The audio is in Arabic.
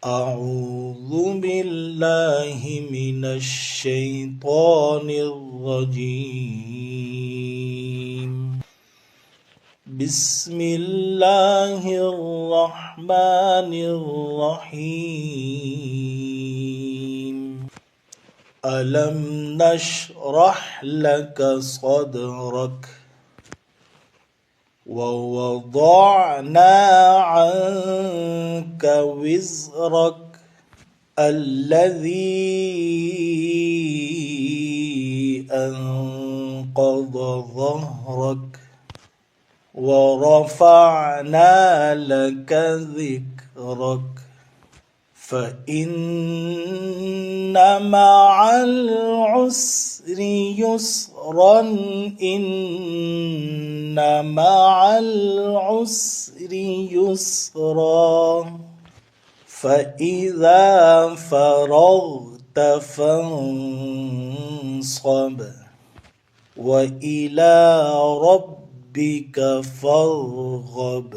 أعوذ بالله من الشيطان الرجيم. بسم الله الرحمن الرحيم. ألم نشرح لك صدرك ووضعنا عنك وزرك الذي أنقض ظهرك ورفعنا لك ذكرك فإن مع العسر يسرا إن مع العسر يسرا فإذا فرغت فانصب وإلى ربك فارغب.